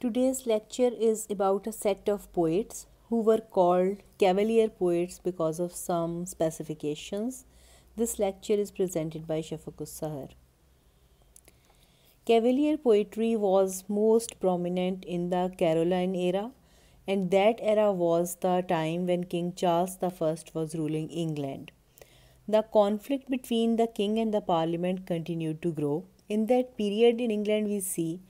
Today's lecture is about a set of poets who were called Cavalier poets because of some specifications. This lecture is presented by Shafakus Sahar. Cavalier poetry was most prominent in the Caroline era, and that era was the time when King Charles I was ruling England. The conflict between the king and the parliament continued to grow. In that period in England, we see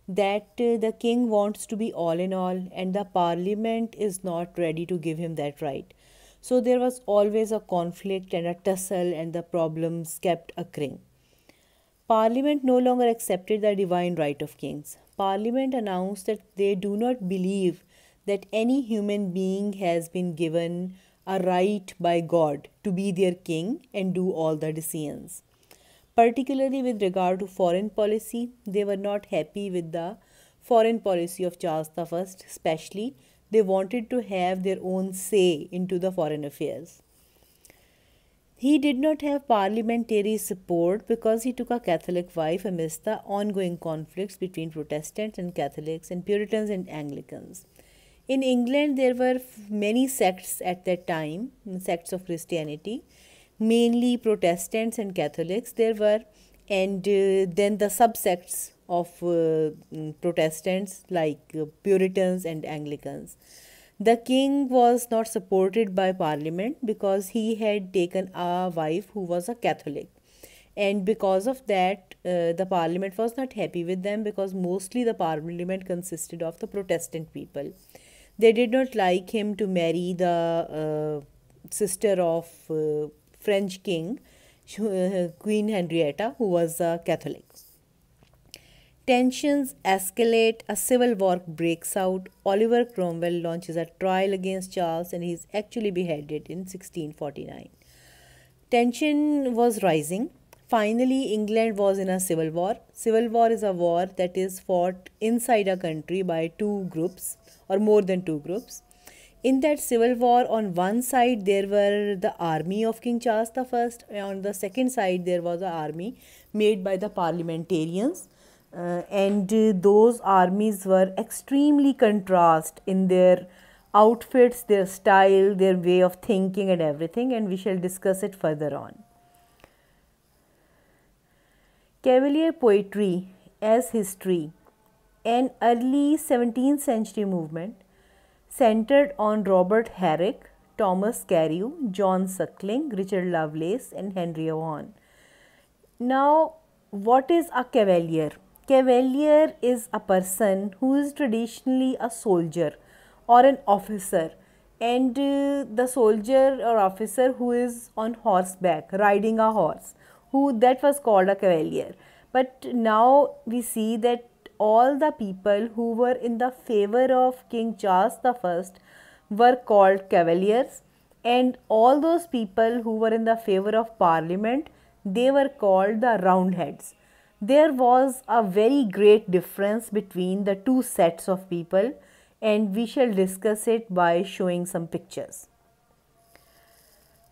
that the king wants to be all in all, and the parliament is not ready to give him that right. So there was always a conflict and a tussle, and the problems kept occurring. Parliament no longer accepted the divine right of kings. Parliament announced that they do not believe that any human being has been given a right by God to be their king and do all the decisions. Particularly with regard to foreign policy, they were not happy with the foreign policy of Charles I, especially they wanted to have their own say into the foreign affairs. He did not have parliamentary support because he took a Catholic wife amidst the ongoing conflicts between Protestants and Catholics and Puritans and Anglicans. In England, there were many sects at that time, sects of Christianity, mainly Protestants and Catholics. There were, and then the subsects of Protestants like Puritans and Anglicans. The king was not supported by parliament because he had taken a wife who was a Catholic. And because of that, the parliament was not happy with them because mostly the parliament consisted of the Protestant people. They did not like him to marry the sister of French king, Queen Henrietta, who was a Catholic. Tensions escalate, a civil war breaks out. Oliver Cromwell launches a trial against Charles and he is actually beheaded in 1649. Tension was rising. Finally, England was in a civil war. Civil war is a war that is fought inside a country by two groups or more than two groups. In that civil war, on one side there were the army of King Charles I, and on the second side there was an army made by the parliamentarians. Those armies were extremely contrast in their outfits, their style, their way of thinking and everything, and we shall discuss it further on. Cavalier poetry as history, an early 17th century movement centered on Robert Herrick, Thomas Carew, John Suckling, Richard Lovelace and Henry Vaughan. Now, what is a cavalier? Cavalier is a person who is traditionally a soldier or an officer, and the soldier or officer who is on horseback riding a horse, that was called a cavalier. But now we see that all the people who were in the favor of King Charles I were called cavaliers, and all those people who were in the favor of parliament, they were called the roundheads. There was a very great difference between the two sets of people, and we shall discuss it by showing some pictures.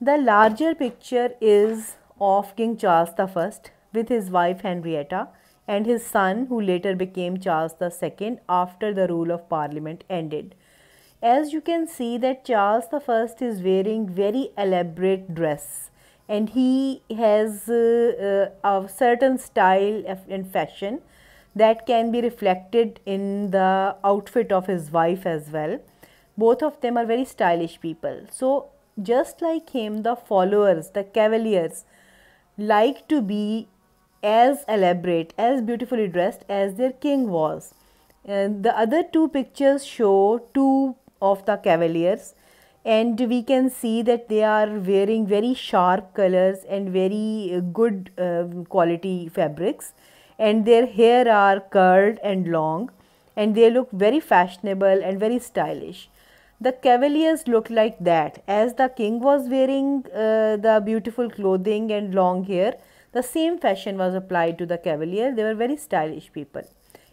The larger picture is of King Charles I with his wife Henrietta and his son, who later became Charles II after the rule of parliament ended. As you can see that Charles I is wearing very elaborate dress, and he has a certain style and fashion that can be reflected in the outfit of his wife as well. Both of them are very stylish people. So just like him, the followers, the cavaliers, like to be as elaborate, as beautifully dressed as their king was. And the other two pictures show two of the cavaliers, and we can see that they are wearing very sharp colors and very good quality fabrics, and their hair are curled and long, and they look very fashionable and very stylish. The cavaliers look like that. As the king was wearing the beautiful clothing and long hair, the same fashion was applied to the cavalier. They were very stylish people,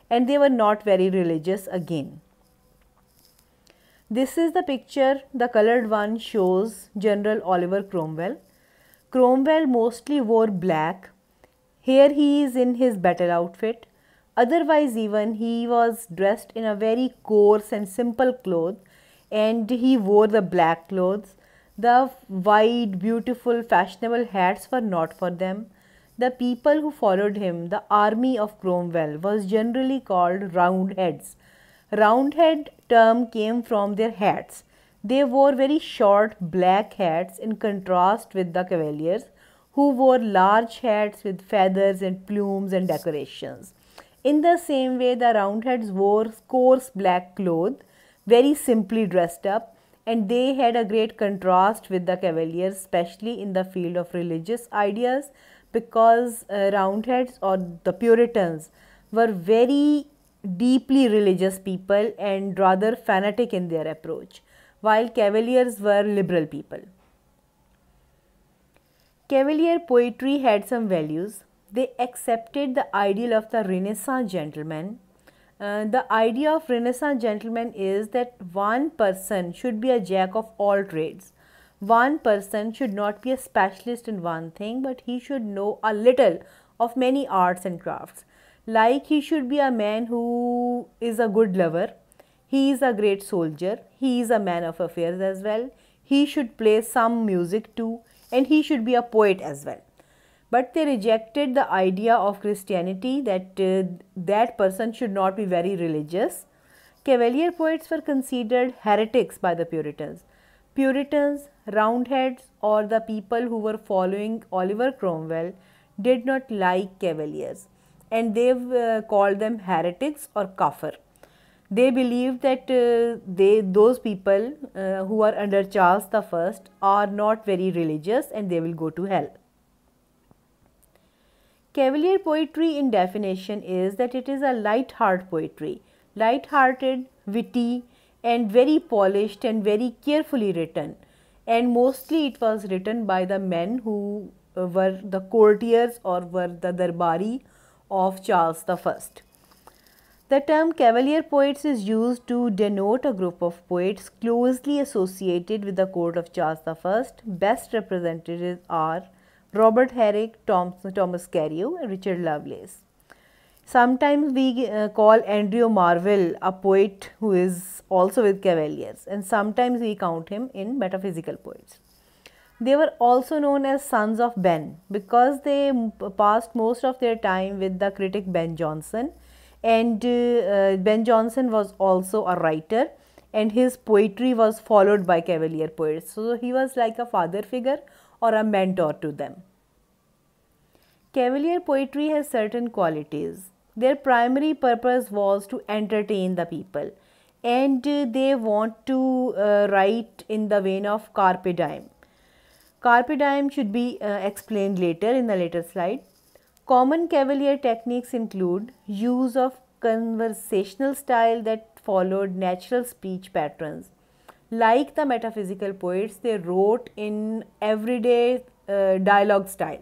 and they were not very religious again. This is the picture. The colored one shows General Oliver Cromwell. Cromwell mostly wore black. Here he is in his battle outfit. Otherwise, even he was dressed in a very coarse and simple cloth, and he wore the black clothes. The wide, beautiful, fashionable hats were not for them. The people who followed him, the army of Cromwell, was generally called Roundheads. Roundhead term came from their hats. They wore very short black hats in contrast with the Cavaliers, who wore large hats with feathers and plumes and decorations. In the same way, the Roundheads wore coarse black clothes, very simply dressed up, and they had a great contrast with the Cavaliers, especially in the field of religious ideas, because Roundheads or the Puritans were very deeply religious people and rather fanatic in their approach, while Cavaliers were liberal people. Cavalier poetry had some values. They accepted the ideal of the Renaissance gentleman. The idea of Renaissance gentleman is that one person should be a jack of all trades. One person should not be a specialist in one thing, but he should know a little of many arts and crafts. Like he should be a man who is a good lover, he is a great soldier, he is a man of affairs as well, he should play some music too, and he should be a poet as well. But they rejected the idea of Christianity that that person should not be very religious. Cavalier poets were considered heretics by the Puritans. Puritans, Roundheads, or the people who were following Oliver Cromwell did not like Cavaliers, and they called them heretics or kafir. They believed that those people who are under Charles I are not very religious and they will go to hell. Cavalier poetry in definition is that it is a light-hearted poetry, light-hearted, witty, and very polished and very carefully written. And mostly it was written by the men who were the courtiers or were the darbari of Charles I. The term Cavalier poets is used to denote a group of poets closely associated with the court of Charles I. Best representatives are Robert Herrick, Thomas Carew, and Richard Lovelace. Sometimes we call Andrew Marvell a poet who is also with Cavaliers, and sometimes we count him in metaphysical poets. They were also known as sons of Ben because they passed most of their time with the critic Ben Jonson, and Ben Jonson was also a writer, and his poetry was followed by Cavalier poets. So he was like a father figure or a mentor to them. Cavalier poetry has certain qualities. Their primary purpose was to entertain the people, and they want to write in the vein of carpe diem. Carpe diem should be explained later in the later slide. Common Cavalier techniques include use of conversational style that followed natural speech patterns. Like the metaphysical poets, they wrote in everyday dialogue style,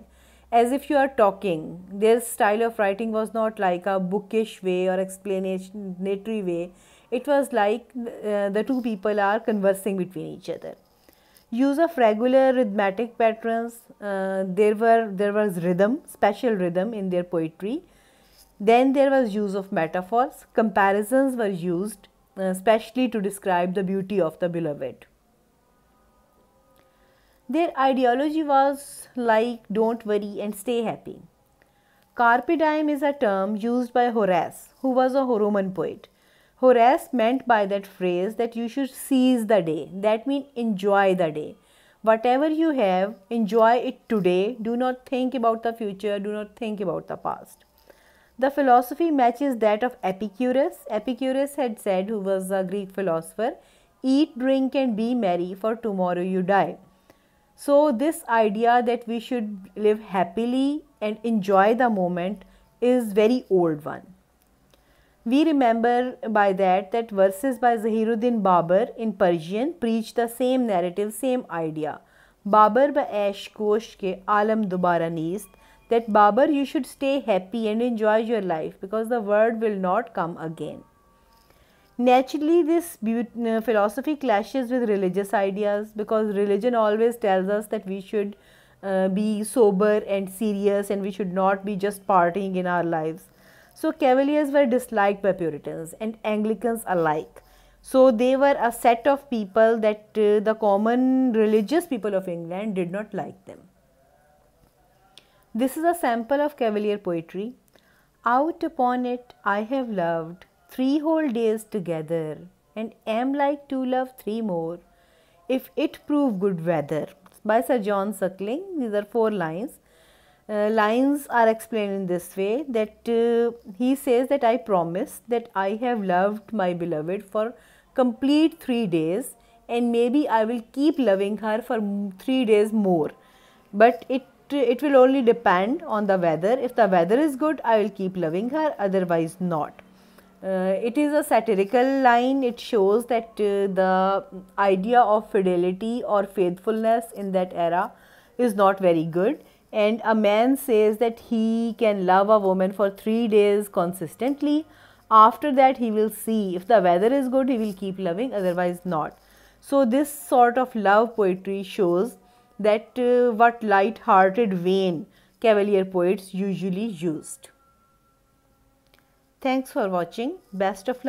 as if you are talking. Their style of writing was not like a bookish way or explanatory way. It was like the two people are conversing between each other. Use of regular rhythmic patterns. There was rhythm, special rhythm in their poetry. Then there was use of metaphors. Comparisons were used, especially to describe the beauty of the beloved. Their ideology was like don't worry and stay happy. Carpe diem is a term used by Horace, who was a Roman poet. Horace meant by that phrase that you should seize the day. That means enjoy the day. Whatever you have, enjoy it today. Do not think about the future. Do not think about the past. The philosophy matches that of Epicurus. Epicurus had said, who was a Greek philosopher, eat, drink and be merry, for tomorrow you die. So this idea that we should live happily and enjoy the moment is very old one. We remember by that verses by Zahiruddin Babar in Persian preach the same narrative, same idea. Babar ba aish kosh ke alam dobara neest, that Babar, you should stay happy and enjoy your life because the world will not come again. Naturally, this philosophy clashes with religious ideas because religion always tells us that we should be sober and serious and we should not be just partying in our lives. So Cavaliers were disliked by Puritans and Anglicans alike. So they were a set of people that the common religious people of England did not like them. This is a sample of Cavalier poetry. Out upon it I have loved 3 whole days together, and am like to love 3 more, if it prove good weather. By Sir John Suckling. These are 4 lines. Lines are explained in this way, that he says that I promise that I have loved my beloved for complete 3 days, and maybe I will keep loving her for 3 days more, but it will only depend on the weather. If the weather is good, I will keep loving her, otherwise not. It is a satirical line. It shows that the idea of fidelity or faithfulness in that era is not very good, and a man says that he can love a woman for 3 days consistently. After that, he will see if the weather is good, he will keep loving, otherwise not. So this sort of love poetry shows that what light-hearted vain Cavalier poets usually used. Thanks for watching. Best of luck.